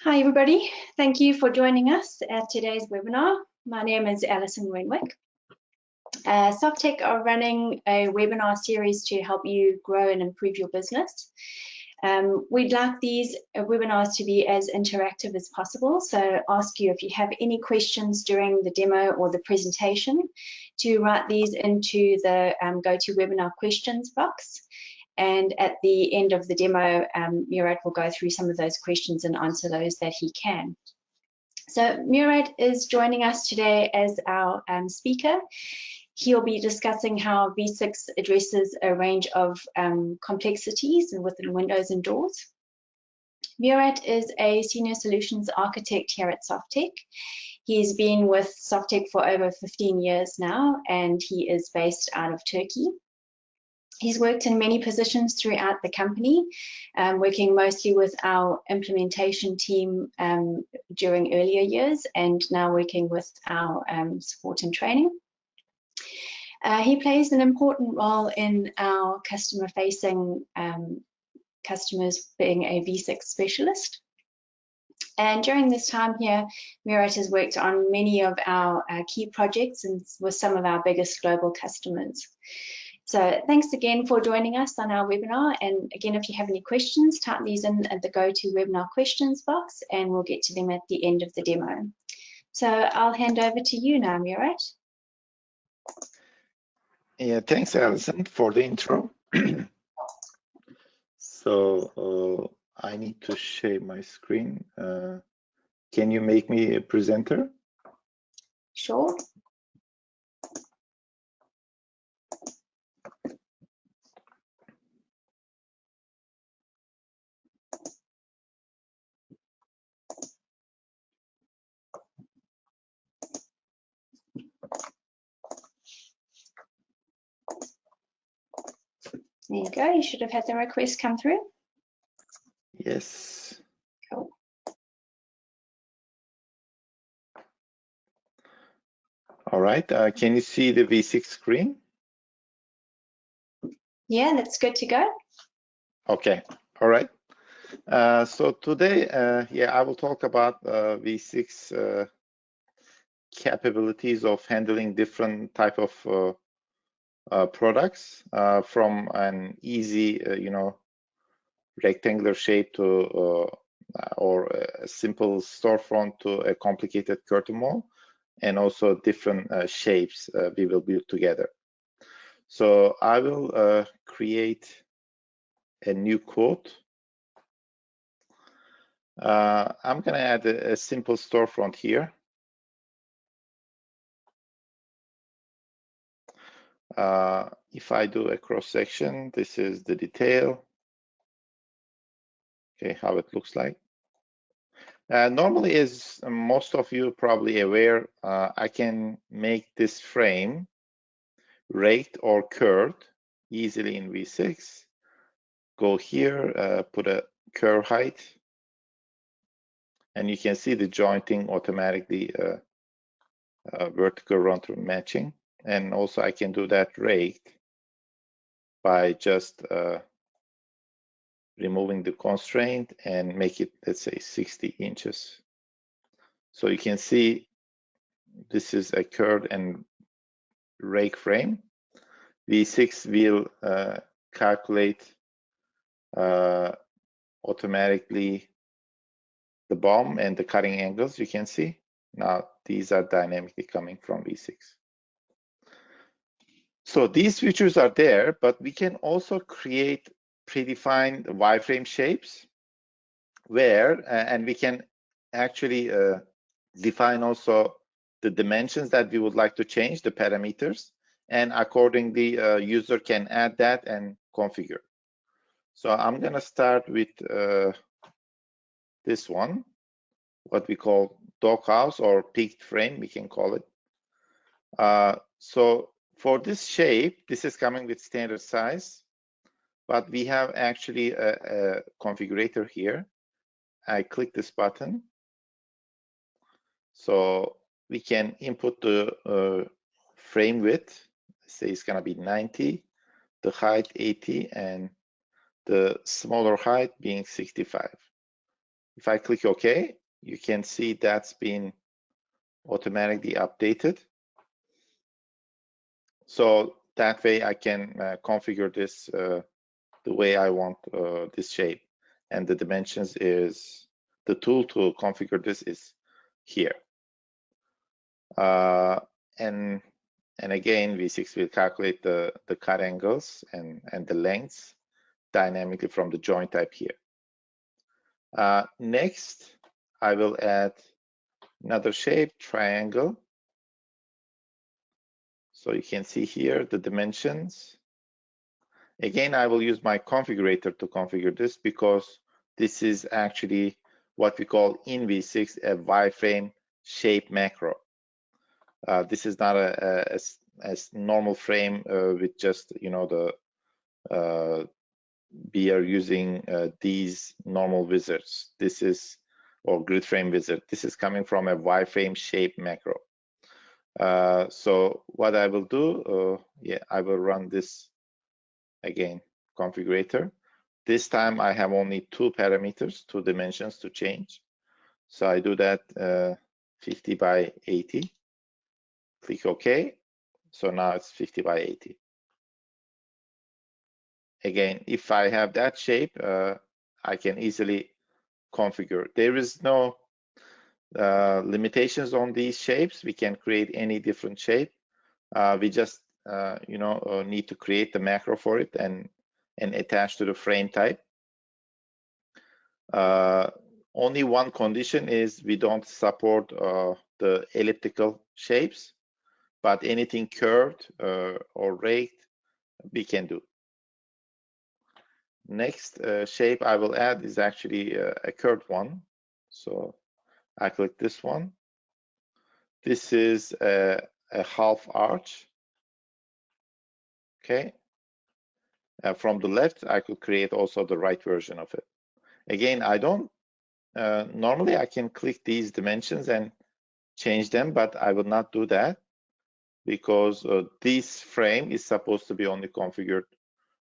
Hi everybody, thank you for joining us at today's webinar. My name is Alison Renwick. Softtech are running a webinar series to help you grow and improve your business. We'd like these webinars to be as interactive as possible, so ask you if you have any questions during the demo or the presentation to write these into the GoToWebinar questions box. And at the end of the demo, Murat will go through some of those questions and answer those that he can. So Murat is joining us today as our speaker. He'll be discussing how V6 addresses a range of complexities within windows and doors. Murat is a senior solutions architect here at Softtech. He's been with Softtech for over 15 years now, and he is based out of Turkey. He's worked in many positions throughout the company, working mostly with our implementation team during earlier years, and now working with our support and training. He plays an important role in our customer-facing customers, being a V6 specialist. And during this time here, Murat has worked on many of our key projects and with some of our biggest global customers. So thanks again for joining us on our webinar. And again, if you have any questions, type these in at the GoToWebinar questions box and we'll get to them at the end of the demo. So I'll hand over to you now, Murat. Yeah, thanks, Alison, for the intro. So I need to share my screen. Can you make me a presenter? Sure. There you go. You should have had the request come through. Yes. Cool. All right. Can you see the V6 screen? Yeah, that's good to go. Okay. All right. So today, I will talk about V6 capabilities of handling different type of products from an easy, rectangular shape to or a simple storefront to a complicated curtain wall, and also different shapes we will build together. So I will create a new quote. I'm going to add a simple storefront here. If I do a cross section, this is the detail. Okay, how it looks like. Normally, as most of you probably aware, I can make this frame raked or curved easily in V6. Go here, put a curve height, and you can see the jointing automatically vertical run through matching. And also I can do that raked by just removing the constraint and make it, let's say, 60 inches. So you can see this is a curved and rake frame. V6 will calculate automatically the BOM and the cutting angles. You can see now these are dynamically coming from V6. So these features are there, but we can also create predefined wireframe shapes where, and we can actually define also the dimensions that we would like to change, the parameters, and accordingly, user can add that and configure. So I'm going to start with this one, what we call doghouse or peaked frame, we can call it. So for this shape, this is coming with standard size, but we have actually a configurator here. I click this button. So we can input the frame width, say it's going to be 90, the height 80, and the smaller height being 65. If I click OK, you can see that's been automatically updated. So that way I can configure this the way I want this shape. And the dimensions is, the tool to configure this is here. And again, V6 will calculate the cut angles and the lengths dynamically from the joint type here. Next, I will add another shape, triangle. So you can see here the dimensions. Again, I will use my configurator to configure this because this is actually what we call in V6 a wireframe shape macro. This is not a normal frame with just, you know, the we are using these normal wizards. This is, or grid frame wizard. This is coming from a wireframe shape macro. So what I will do, yeah, I will run this again, configurator. This time I have only two parameters, two dimensions to change. So I do that 50 by 80. Click OK. So now it's 50 by 80. Again, if I have that shape, I can easily configure. There is no limitations on these shapes. We can create any different shape. We just you know, need to create the macro for it and attach to the frame type. Only one condition is we don't support the elliptical shapes, but anything curved or raked we can do. Next shape I will add is actually a curved one. So I click this one. This is a half arch. Okay. From the left, I could create also the right version of it. Again, I don't, normally I can click these dimensions and change them, but I will not do that because this frame is supposed to be only configured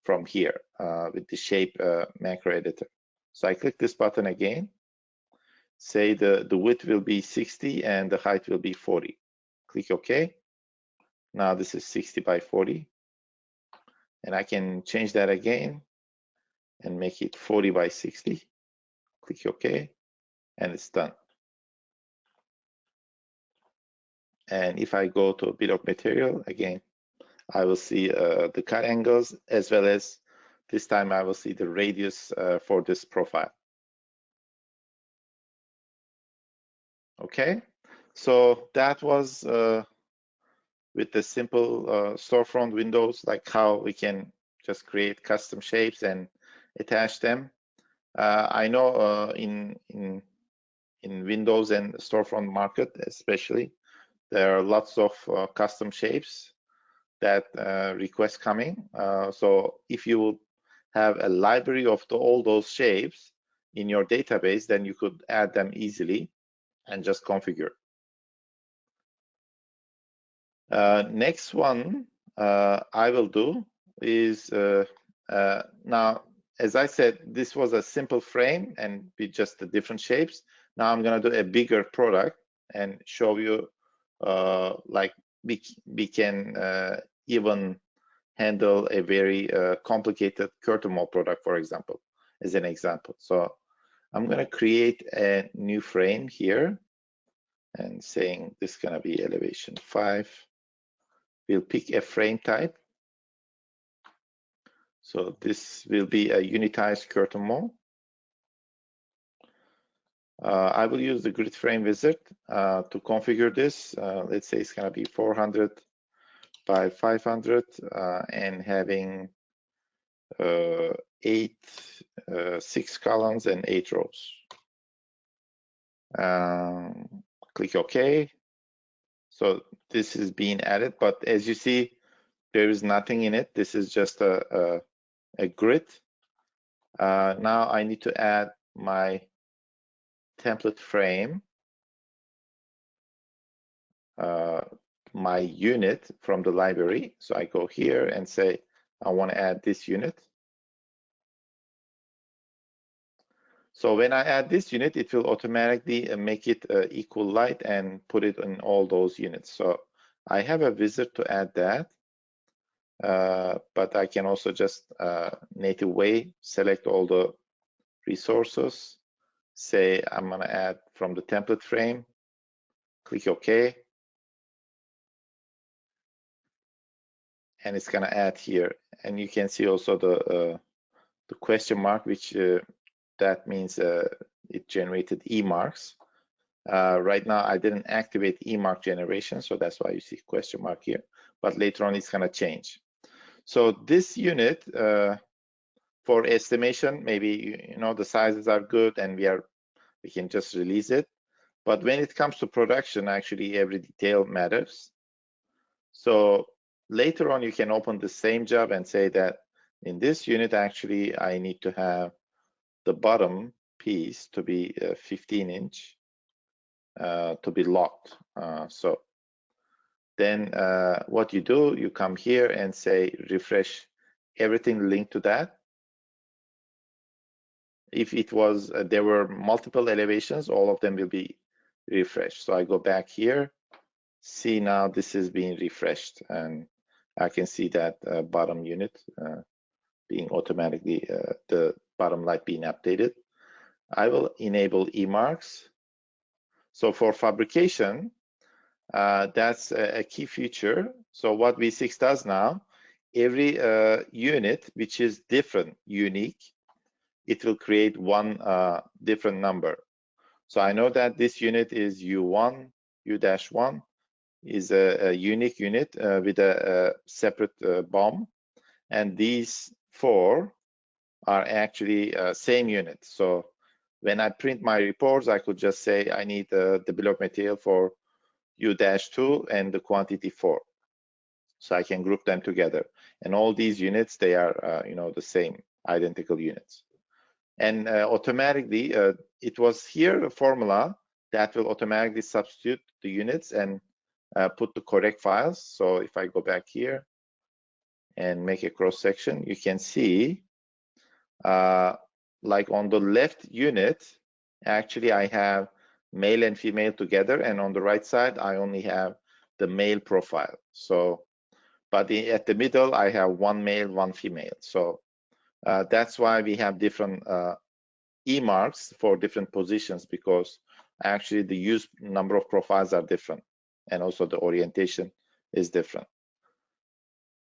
from here with the shape macro editor. So I click this button again, say the width will be 60 and the height will be 40. Click OK. Now this is 60 by 40. And I can change that again and make it 40 by 60. Click OK, and it's done. And if I go to a bit of material, again, I will see the cut angles, as well as this time I will see the radius for this profile. Okay, so that was with the simple storefront windows, like how we can just create custom shapes and attach them. I know in Windows and storefront market especially, there are lots of custom shapes that request coming. So if you would have a library of all those shapes in your database, then you could add them easily and just configure. Next one I will do is now, as I said, this was a simple frame and with just the different shapes. Now I'm going to do a bigger product and show you like we can even handle a very complicated curtain wall product, for example, as an example. So I'm going to create a new frame here and saying this is going to be elevation 5. We'll pick a frame type. So this will be a unitized curtain wall. I will use the grid frame wizard to configure this. Let's say it's going to be 400 by 500 and having 6 columns and 8 rows. Click OK. So this is being added, but as you see, there is nothing in it. This is just a grid. Now I need to add my template frame, my unit from the library. So I go here and say, I want to add this unit. So when I add this unit, it will automatically make it equal light and put it in all those units. So I have a wizard to add that, but I can also just native way select all the resources, say I'm going to add from the template frame, click OK, and it's going to add here. And you can see also the question mark, which that means it generated E marks. Right now I didn't activate E mark generation, so that's why you see question mark here, but later on it's going to change. So this unit for estimation, maybe you know the sizes are good and we can just release it. But when it comes to production, actually every detail matters. So later on you can open the same job and say that in this unit actually I need to have the bottom piece to be 15-inch to be locked. So then what you do, you come here and say refresh everything linked to that. If it was there were multiple elevations, all of them will be refreshed. So I go back here, see now this is being refreshed, and I can see that bottom unit being automatically the bottom light being updated. I will enable eMarks. So for fabrication, that's a key feature. So what V6 does now, every unit which is different, unique, it will create one different number. So I know that this unit is U1, U-1 is a unique unit with a separate BOM, and these 4 are actually same unit. So when I print my reports, I could just say I need the bill of material for U-2 and the quantity 4. So I can group them together. And all these units, they are you know, the same identical units. And automatically, it was here a formula that will automatically substitute the units and put the correct files. So if I go back here and make a cross section, you can see like on the left unit, actually I have male and female together, and on the right side I only have the male profile. So but at the middle I have one male, one female. So that's why we have different E marks for different positions, because actually the use number of profiles are different, and also the orientation is different.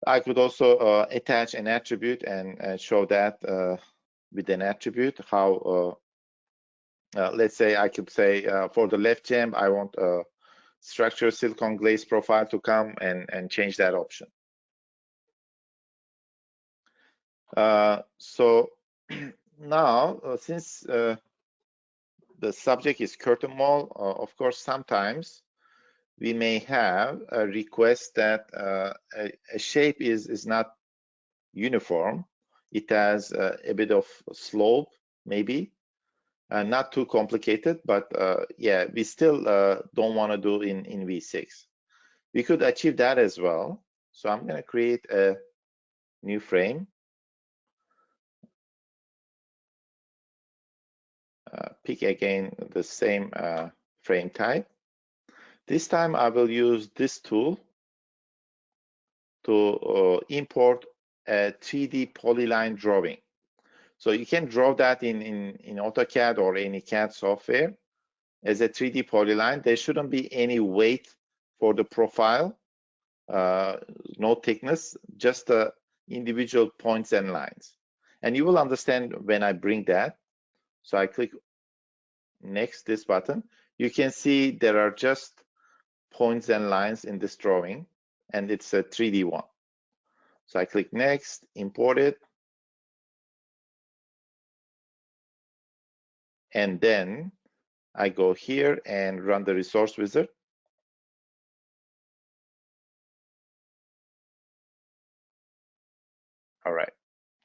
I could also attach an attribute and show that with an attribute how let's say I could say for the left gem I want a structural silicone glaze profile to come and change that option. So now since the subject is curtain wall, of course sometimes we may have a request that a shape is not uniform. It has a bit of slope, maybe. Not too complicated, but yeah, we still don't want to do in V6. We could achieve that as well. So I'm going to create a new frame. Pick again the same frame type. This time I will use this tool to import a 3D polyline drawing. So you can draw that in AutoCAD or any CAD software as a 3D polyline. There shouldn't be any weight for the profile, no thickness, just the individual points and lines. And you will understand when I bring that. So I click next, this button. You can see there are just points and lines in this drawing, and it's a 3D one. So I click next, import it, and then I go here and run the resource wizard. All right,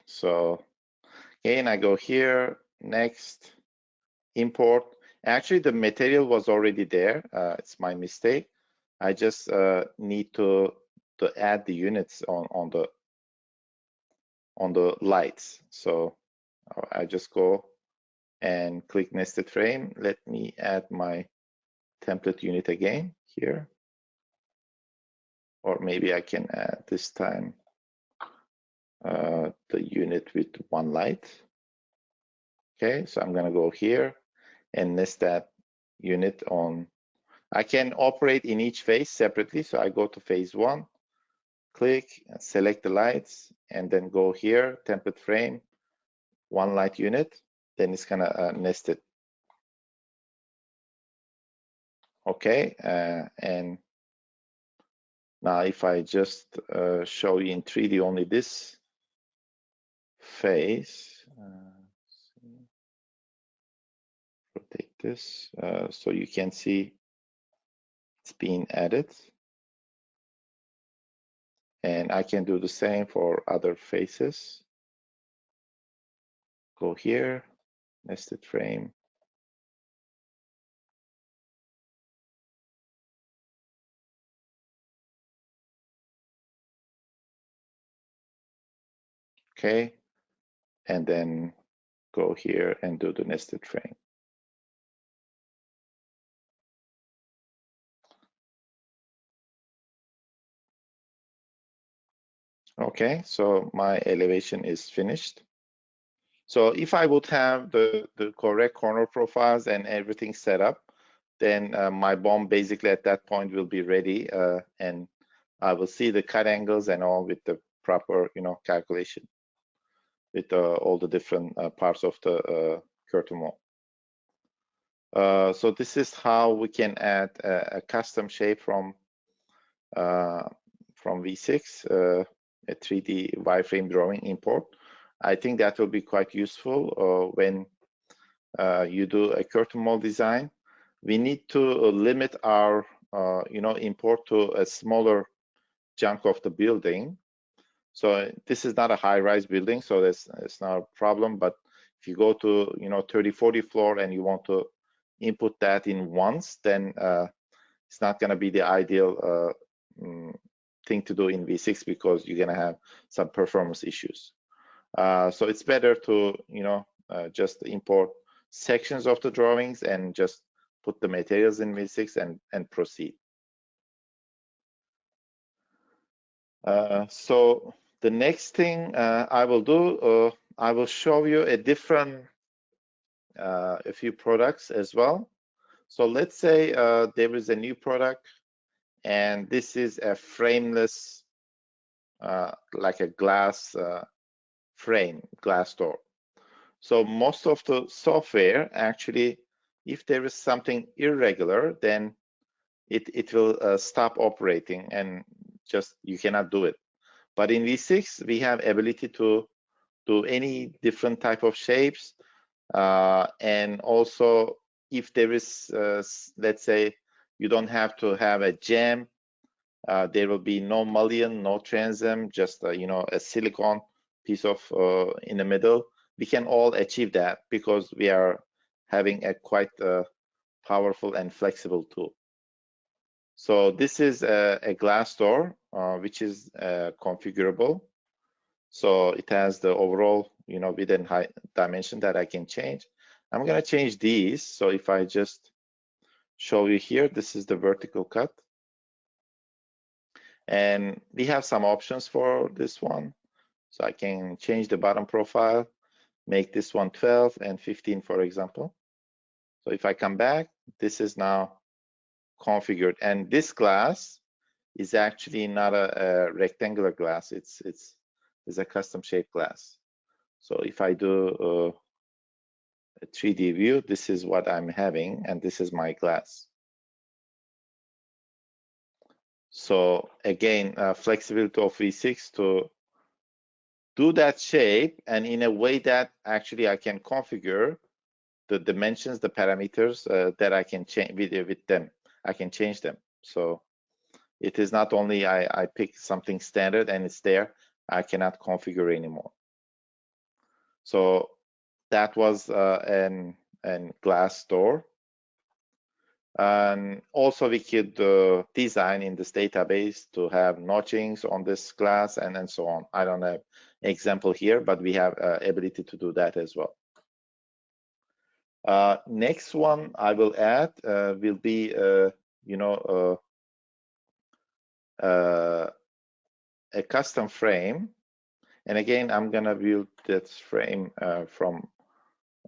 so again, I go here, next, import. Actually, the material was already there. It's my mistake. I just need to add the units on the lights. So I just go and click nested frame. Let me add my template unit again here. Or maybe I can add this time the unit with one light. Okay, so I'm gonna go here and nest that unit on. I can operate in each phase separately. So I go to phase 1, click, select the lights, and then go here, template frame, one light unit, then it's gonna nest it. Okay, and now if I just show you in 3D only this phase, rotate this so you can see it's being added. And I can do the same for other faces. Go here, nested frame. Okay, and then go here and do the nested frame. Okay, so my elevation is finished. So if I would have the correct corner profiles and everything set up, then my BOM basically at that point will be ready, and I will see the cut angles and all with the proper, calculation with all the different parts of the curtain wall. So this is how we can add a custom shape from V6, a 3D wireframe drawing import. I think that will be quite useful when you do a curtain wall design. We need to limit our import to a smaller chunk of the building. So this is not a high-rise building, so it's not a problem. But if you go to 30-40 floor and you want to input that in once, then it's not going to be the ideal thing to do in V6 because you're going to have some performance issues. So it's better to just import sections of the drawings and just put the materials in V6 and proceed. So the next thing I will do, I will show you a few products as well. So let's say there is a new product, and this is a frameless, like a glass frame, glass door. So most of the software actually, if there is something irregular, then it will stop operating and just you cannot do it. But in V6, we have ability to do any different type of shapes, and also if there is, let's say, you don't have to have a jam. There will be no mullion, no transom, just a silicone piece of in the middle. We can all achieve that because we are having a quite powerful and flexible tool. So this is a glass door which is configurable. So it has the overall width and height dimension that I can change. I'm going to change these. So if I just show you here, this is the vertical cut. And we have some options for this one. So I can change the bottom profile, make this one 12 and 15, for example. So if I come back, this is now configured. And this glass is actually not a rectangular glass. It's a custom shaped glass. So if I do a 3D view, this is what I'm having, and this is my glass. So again, flexibility of V6 to do that shape and in a way that actually I can configure the dimensions, the parameters that I can change with them. I can change them. So it is not only I pick something standard and it's there, I cannot configure anymore. So that was an glass door. And also we could design in this database to have notchings on this glass and so on. I don't have example here, but we have ability to do that as well. Next one I will add will be, a custom frame. And again, I'm gonna build that frame from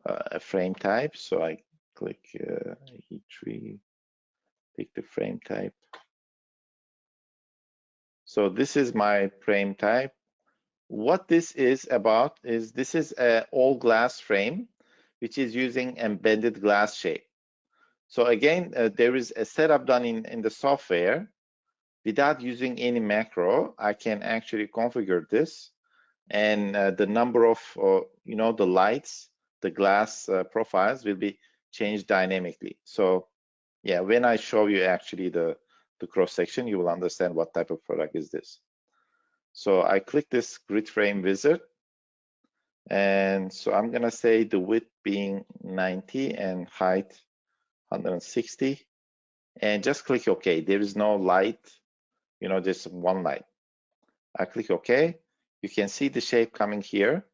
a frame type. So I click E3, pick the frame type. So this is my frame type. What this is about is this is an all glass frame, which is using embedded glass shape. So again, there is a setup done in the software. Without using any macro, I can actually configure this, and the number of the lights, the glass profiles will be changed dynamically. So yeah, when I show you actually the cross section, you will understand what type of product is this. So I click this grid frame wizard, and so I'm gonna say the width being 90 and height 160, and just click OK. There is no light, just one light. I click OK. You can see the shape coming here.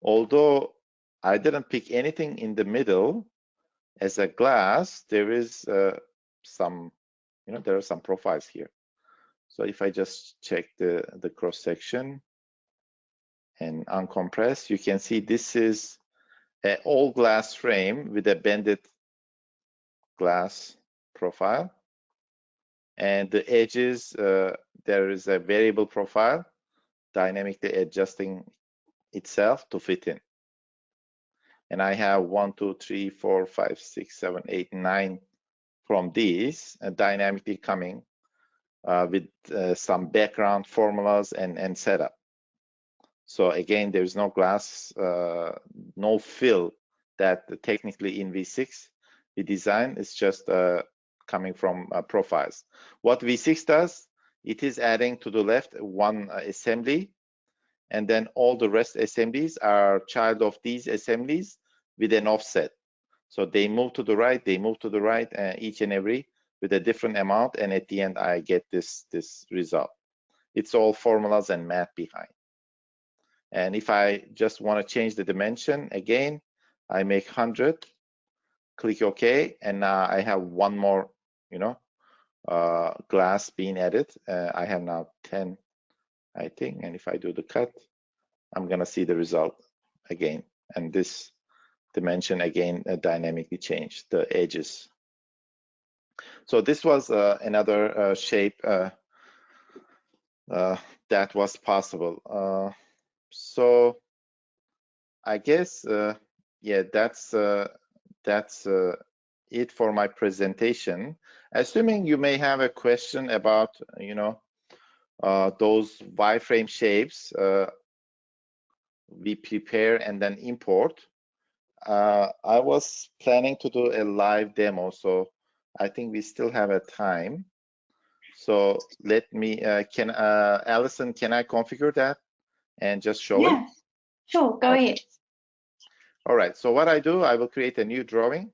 Although I didn't pick anything in the middle as a glass, there is some, there are some profiles here. So if I just check the cross section and uncompress, you can see this is an all glass frame with a bended glass profile. And the edges, there is a variable profile dynamically adjusting itself to fit in. And I have 1, 2, 3, 4, 5, 6, 7, 8, 9 from these dynamically coming with some background formulas and setup. So again, there's no glass, no fill that technically in V6 we design. It's just coming from profiles. What V6 does, it is adding to the left one assembly, and then all the rest assemblies are child of these assemblies with an offset. So they move to the right, they move to the right, each and every with a different amount, and at the end I get this result. It's all formulas and math behind. And if I just want to change the dimension, again, I make 100, click OK, and now I have one more, glass being added. I have now 10, I think, and if I do the cut, I'm gonna see the result again, and this dimension again dynamically changed the edges. So this was another shape that was possible. So I guess yeah, that's it for my presentation. Assuming you may have a question about those wireframe shapes we prepare and then import. I was planning to do a live demo, so I think we still have a time. So let me, Alison, can I configure that and just show it? Yeah, sure, go ahead. All right, so what I do, I will create a new drawing,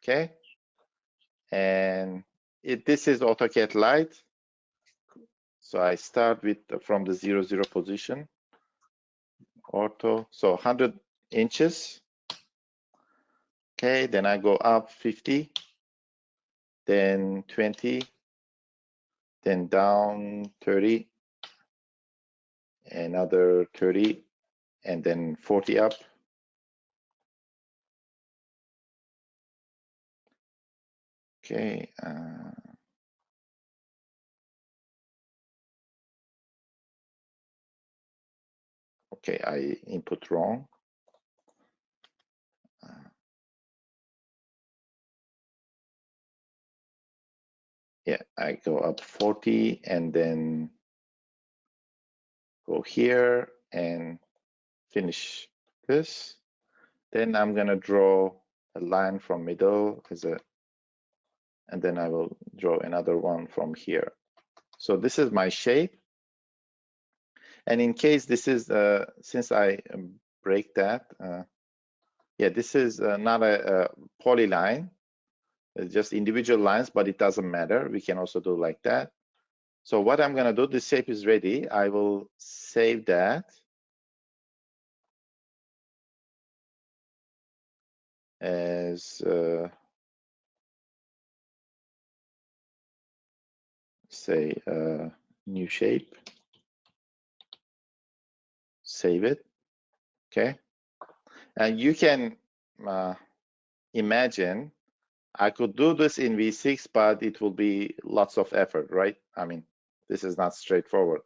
okay? And this is AutoCAD Lite. So I start with from the 0, 0 position, ortho, so 100 inches. Okay, then I go up 50, then 20, then down 30, another 30, and then 40 up. Okay. Okay, I input wrong. Yeah, I go up 40 and then go here and finish this. Then I'm gonna draw a line from middle as a, and then I will draw another one from here. So this is my shape. And in case this is, since I break that, yeah, this is not a polyline, it's just individual lines, but it doesn't matter. We can also do like that. So what I'm gonna do, this shape is ready. I will save that. as say new shape, save it. Okay, and you can imagine I could do this in V6, but it will be lots of effort, right? I mean, this is not straightforward.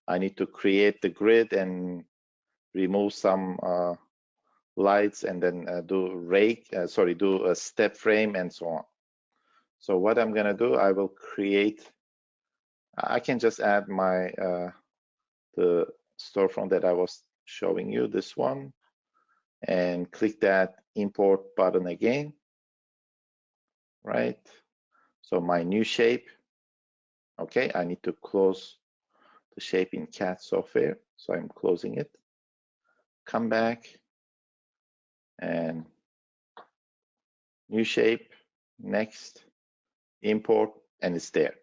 I need to create the grid and remove some lights and then do a step frame and so on. So what I'm gonna do, I will create, I can just add my the storefront that I was showing you, this one, and click that import button again, right? So my new shape, okay, I need to close the shape in CAD software, so I'm closing it. Come back and new shape, next, import, and it's there.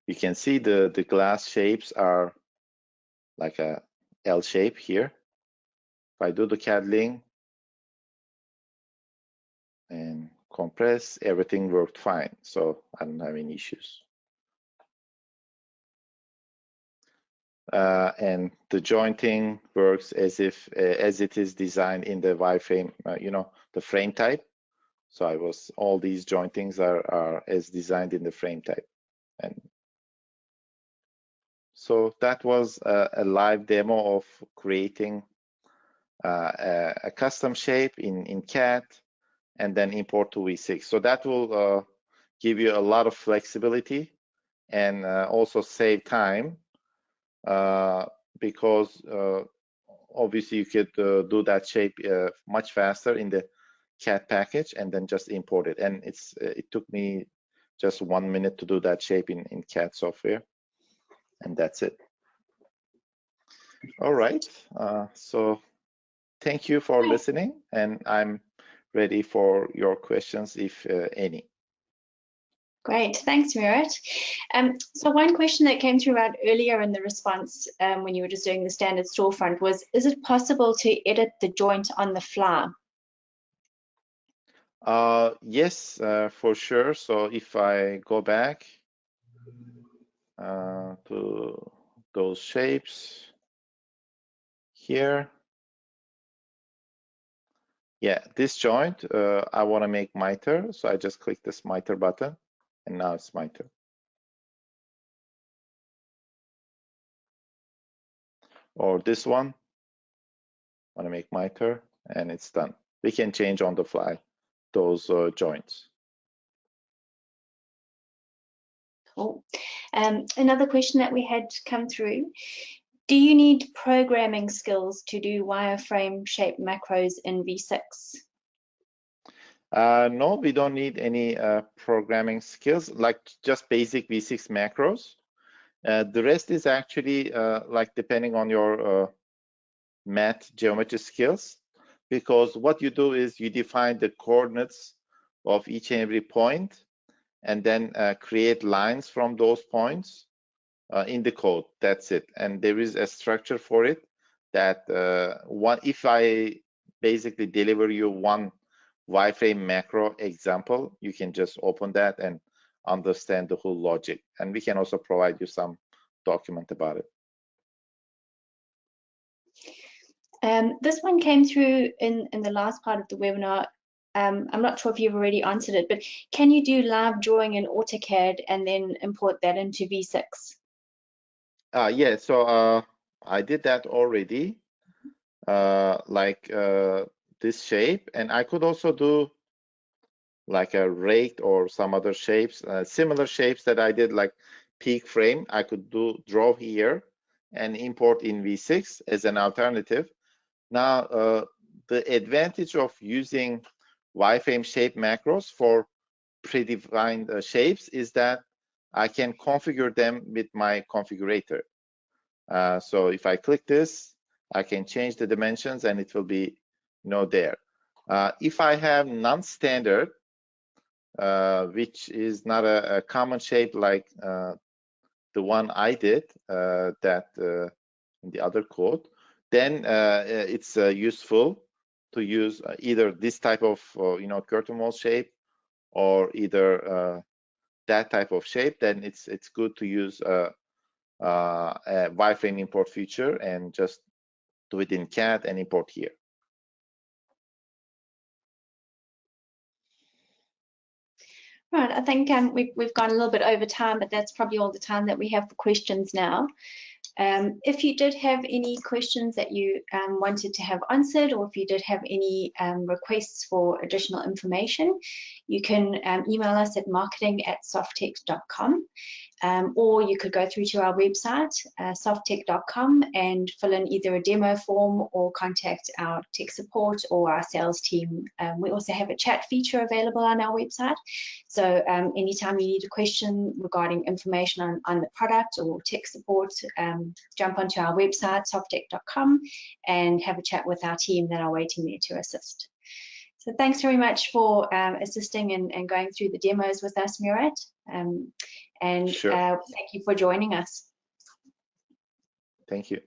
You can see the glass shapes are like a L shape here. If I do the CAD link and compress, everything worked fine, so I don't have any issues. And the jointing works as if as it is designed in the wireframe, you know, the frame type. So all these jointings are as designed in the frame type. And so that was a live demo of creating a custom shape in CAD and then import to V6. So that will give you a lot of flexibility and also save time because obviously you could do that shape much faster in the CAD package and then just import it. And it took me just 1 minute to do that shape in CAD software, and that's it. All right, so thank you for listening, and I'm ready for your questions if any. Great, thanks, Murat. So one question that came through out earlier in the response when you were just doing the standard storefront was, is it possible to edit the joint on the fly? Yes, for sure. So if I go back to those shapes here, yeah, this joint, I want to make miter, so I just click this miter button, and now it's miter. Or this one, I want to make miter, and it's done. We can change on the fly those joints. Cool. Another question that we had come through, do you need programming skills to do wireframe shape macros in V6? No, we don't need any programming skills, like just basic V6 macros. The rest is actually like depending on your math geometry skills, because what you do is you define the coordinates of each and every point and then create lines from those points in the code. That's it. And there is a structure for it that if I basically deliver you one wireframe macro example, you can just open that and understand the whole logic. And we can also provide you some document about it. This one came through in the last part of the webinar. I'm not sure if you've already answered it, but can you do live drawing in AutoCAD and then import that into V6? Yeah, so I did that already, like this shape, and I could also do like a rake or some other shapes, similar shapes that I did, like peak frame. I could draw here and import in V6 as an alternative. Now, the advantage of using wireframe shape macros for predefined shapes is that I can configure them with my configurator. So if I click this, I can change the dimensions and it will be there. If I have non-standard, which is not a common shape like the one I did in the other code, then it's useful to use either this type of curtain wall shape or either that type of shape, then it's good to use a wireframe import feature and just do it in CAD and import here. Right, I think we've gone a little bit over time, but that's probably all the time that we have for questions now. If you did have any questions that you wanted to have answered, or if you did have any requests for additional information, you can email us at marketing@softtech.com. Or you could go through to our website, softtech.com, and fill in either a demo form or contact our tech support or our sales team. We also have a chat feature available on our website. So anytime you need a question regarding information on the product or tech support, jump onto our website, softtech.com, and have a chat with our team that are waiting there to assist. So thanks very much for assisting and going through the demos with us, Murat. And sure. thank you for joining us. Thank you.